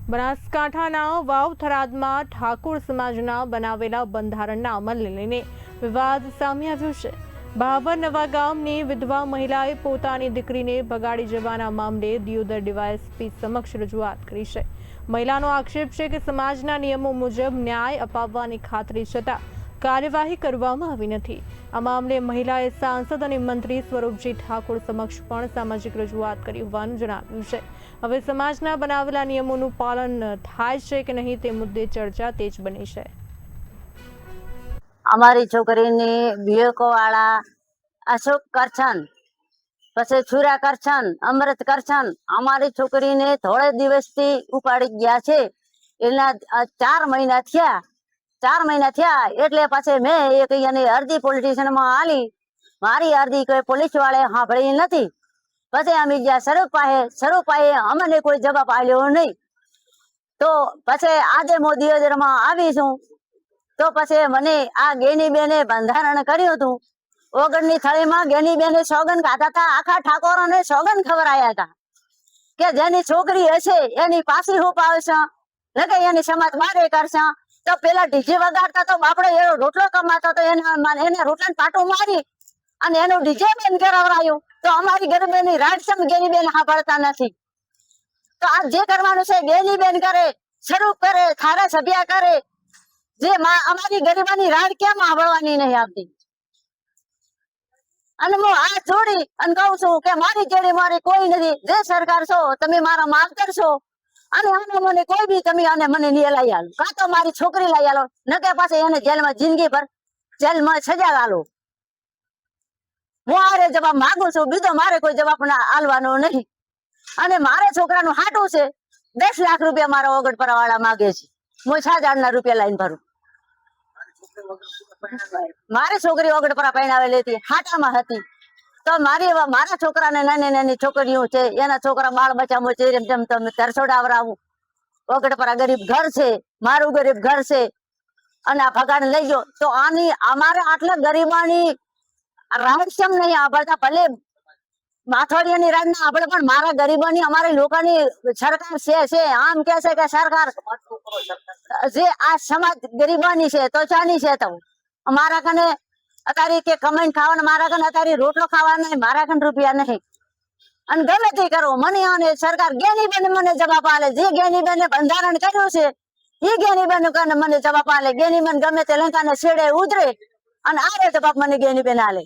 બનાસકાંઠાના વાવ થરાદમાં ઠાકોર સમાજના બનાવેલા બંધારણના અમલને લઈને વિવાદ સામે આવ્યો છે। બાબર નવા ગામની વિધવા મહિલાએ પોતાની દીકરીને ભગાડી જવાના મામલે દિયોદર ડીવાયએસપી સમક્ષ રજૂઆત કરી છે। મહિલાનો આક્ષેપ છે કે સમાજના નિયમો મુજબ ન્યાય અપાવવાની ખાતરી છતાં કાર્યવાહી કરવામાં આવી નથી। આ મામલે મહિલાએ સાંસદ અને મંત્રી સ્વરૂપજી ઠાકોર સમક્ષ પણ સામાજિક રજૂઆત કરી હોવાનું જણાવ્યું છે। હવે સમાજના બનાવેલા નિયમોનું પાલન થાય છે કે નહીં તે મુદ્દે ચર્ચા તેજ બની છે। અમારી છોકરીની વિવેકો વાળા અશોક કરછન પછી છુરા કરછન અમૃત કરછન અમારી છોકરીને થોડે દિવસથી ઉપાડી ગયા છે। એના 4 મહિના થયા એટલે પછી મેં એક એની અરજી પોલીસ સ્ટેશનમાં આલી। મારી અરજી કોઈ પોલીસ વાળે સાંભળી નથી। પછી અમે ગયા સ્વરૂપાએ અમને કોઈ જવાબ આપ્યો નહીં। તો પછી આજે હું દિયોદરમાં આવીશું તો પછી મને આ ગેનીબેને બંધારણ કર્યું હતું। ઓગણની થળીમાં ગેનીબેને સોગન ખાધા હતા। આખા ઠાકોરોને સોગન ખવડાયા હતા કે જેની છોકરી હશે એની પાછી હું પાવશે લગે એની સમાજ મારે કરશે। તો પેલા ડીજે વગાડતા તો બાપડો એનો રોટલો કમાતો તો એને રોટલાને પાટું મારી અને એનું ડીજે બેન કરાવરાયું। તો અમારી ગરીબેની રાડસમ ગેનીબેન સાંભળતા નથી। તો આ જે કરવાનું છે ગેનીબેન કરે, સ્વરૂપ કરે, થારા સભ્યા કરે, જે અમારી ગરીબાની રાડ કેમ સાંભળવાની નહીં આવતી। અને હું આ જોડી અને કહું છું કે મારી જેડી મારી કોઈ નથી। જે સરકાર છો તમે મારા માવતર છો અને આને મને કોઈ બી તમે આને મને નહીં લઈ આલો, કાં તો મારી છોકરી લઈ આલો, નકે પાછી એને જેલમાં જિંદગી ભર જેલમાં સજા આલો। હું આરે જવાબ માંગુ છું, બીજો મારે કોઈ જવાબ આલવાનો નહીં। અને મારે છોકરાનું હાટું છે 10 લાખ રૂપિયા મારા ઓગણપરા વાળા માગે છે। હું 6,000 રૂપિયા લાઈન ભરું। મારી છોકરી ઓગણપરા પહેણાવેલી હતી, હાટામાં હતી। તો મારા છોકરાને નાની છોકરીઓ છે, એના છોકરા બાળ બચ્ચા છે, જેમ તમે તરસોડાવરાવું। ઓગણપરા ગરીબ ઘર છે, મારું ગરીબ ઘર છે અને આ ભગાડ લઈ ગયો। તો આની અમારે આટલા ગરીબાની રાહસ્યમ નહીં આવડતા, ભલે માથોડિયાની રાજ ના આપણે પણ મારા ગરીબોની અમારી લોકોની સરકાર છે। આમ કે છે કે સરકાર જે આ સમાજ ગરીબાની છે તો ચાની છે। તો અમારા કને અત્યારે કે કમાઈને ખાવાના, મારા કને અત્યારે રોટલો ખાવાના નહીં, મારા કને રૂપિયા નહીં। અને ગમે તે કરો મને અને સરકાર ગેનીબેન મને જવાબ આલે। જે ગેનીબેને બંધારણ કર્યું છે એ ગેનીબેન કને મને જવાબ આલે। ગેનીબેન ગમે તે લંકાને છેડે ઉતરે અને આરે જવાબ મને ગેનીબેન આલે।